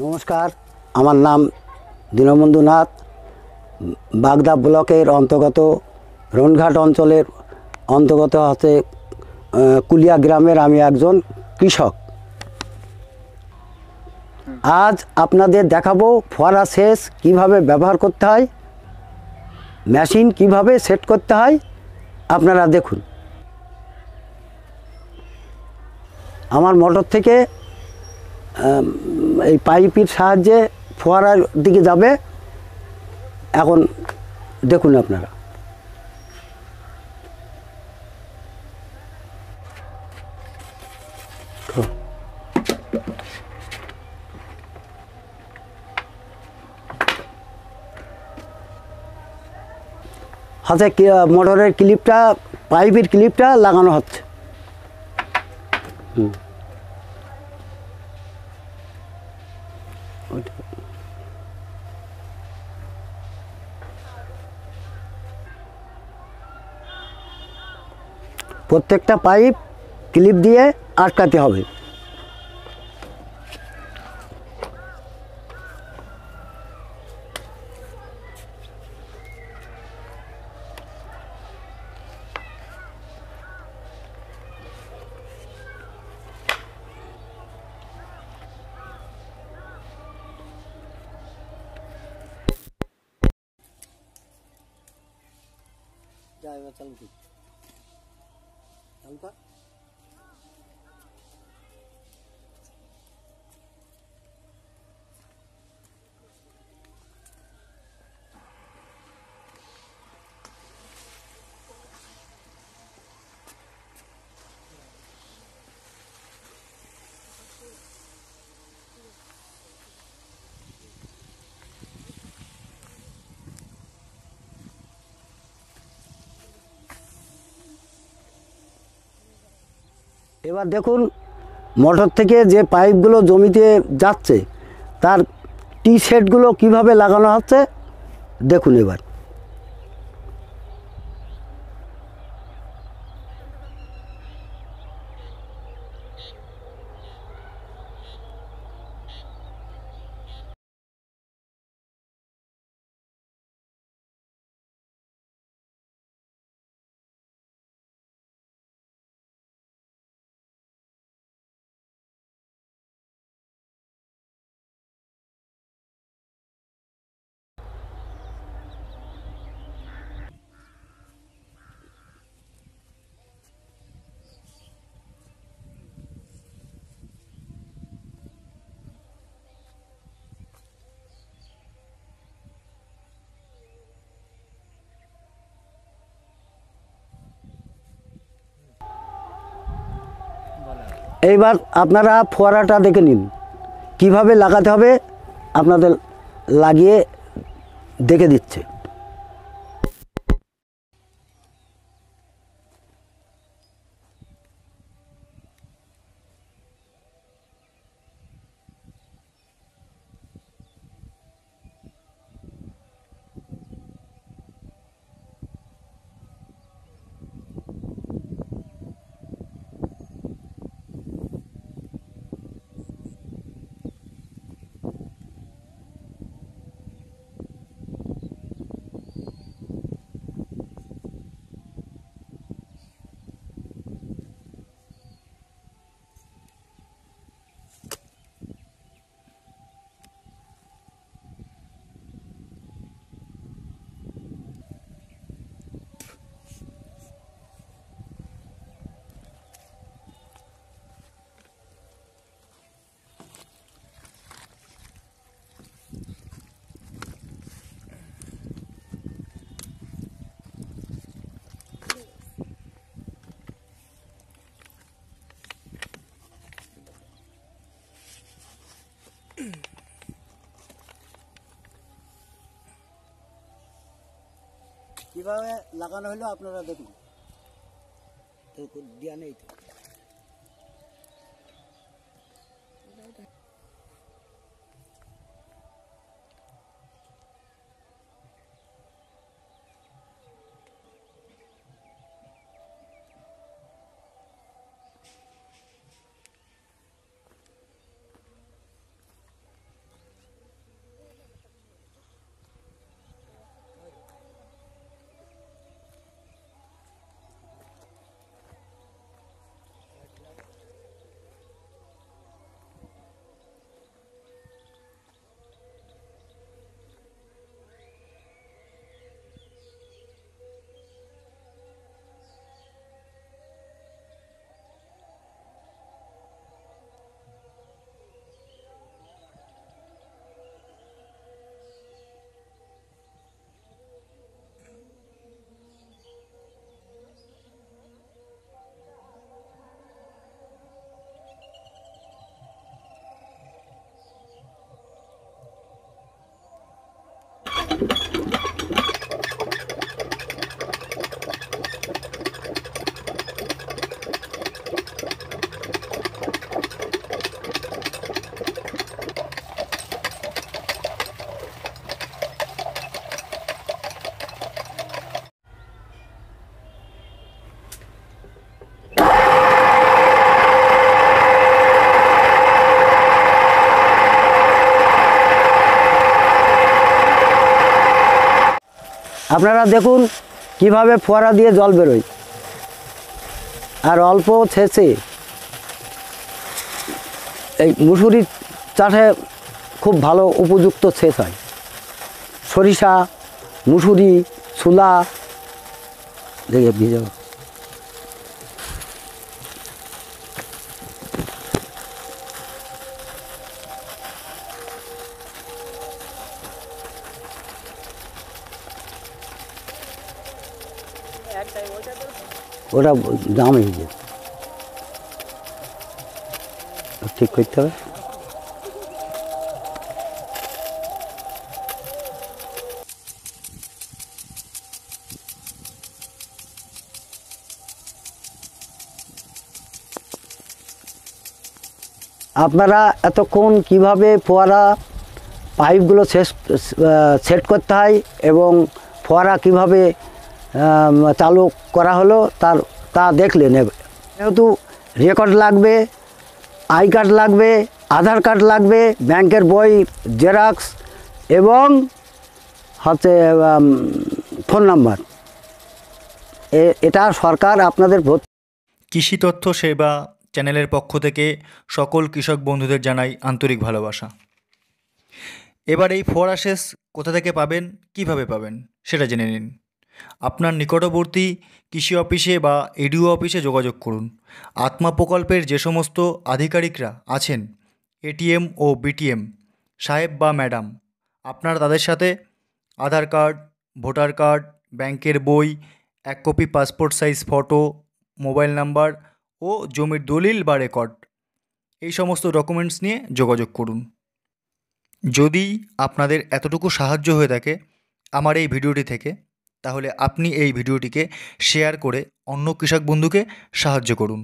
নমস্কার, আমার নাম দীনবন্ধু নাথ। বাগদা ব্লকের অন্তর্গত রনঘাট অঞ্চলের অন্তর্গত হচ্ছে কুলিয়া গ্রামের আমি একজন কৃষক। আজ আপনাদের দেখাবো ফোয়ারা সেচ কীভাবে ব্যবহার করতে হয়, মেশিন কিভাবে সেট করতে হয়। আপনারা দেখুন, আমার মোটর থেকে এই পাইপের সাহায্যে ফোয়ারার দিকে যাবে। এখন দেখুন আপনারা, হাতে মোটরের ক্লিপটা, পাইপের ক্লিপটা লাগানো হচ্ছে। প্রত্যেকটা পাইপ ক্লিপ দিয়ে আটকাতে হবে। এবার দেখুন, মোটর থেকে যে পাইপগুলো জমিতে যাচ্ছে তার টি সেটগুলো কীভাবে লাগানো হচ্ছে দেখুন। এবার এইবার আপনারা ফোয়ারাটা দেখে নিন কিভাবে লাগাতে হবে, আপনাদের লাগিয়ে দেখে দিচ্ছে। কিভাবে লাগানো হলো আপনারা দেখুন। দেওয়া নেই তো। আপনারা দেখুন কিভাবে ফোয়ারা দিয়ে জল বেরোয়, আর অল্প সেচে এই মুসুরি চাষে খুব ভালো উপযুক্ত সেচ হয়। সরিষা, মুসুরি, ছোলা দেখে ভিজে ওটা দাম হয়েছে, ঠিক করতে হবে। আপনারা এতক্ষণ কিভাবে ফোয়ারা পাইপগুলো সেট করতে হয় এবং ফোয়ারা কিভাবে চালু করা হলো তা দেখলেন। যেহেতু রেকর্ড লাগবে, আই কার্ড লাগবে, আধার কার্ড লাগবে, ব্যাংকের বই জেরক্স এবং হচ্ছে ফোন নাম্বার। এটা সরকার আপনাদের কৃষি তথ্য সেবা চ্যানেলের পক্ষ থেকে সকল কৃষক বন্ধুদের জানাই আন্তরিক ভালোবাসা। এবার এই ফোয়ারা সেচ কোথা থেকে পাবেন, কিভাবে পাবেন সেটা জেনে নিন। আপনার নিকটবর্তী কৃষি অফিসে বা এডিও অফিসে যোগাযোগ করুন। আত্মা প্রকল্পের যে সমস্ত আধিকারিকরা আছেন, এটিএম ও বিটিএম সাহেব বা ম্যাডাম, আপনারা তাদের সাথে আধার কার্ড, ভোটার কার্ড, ব্যাংকের বই, 1 copy passport size photo, mobile number ও জমির দলিল বা রেকর্ড, এই সমস্ত ডকুমেন্টস নিয়ে যোগাযোগ করুন। যদি আপনাদের এতটুকু সাহায্য হয়ে থাকে আমার এই ভিডিওটি থেকে, তাহলে আপনি এই ভিডিওটিকে শেয়ার করে অন্য কৃষক বন্ধুকে সাহায্য করুন।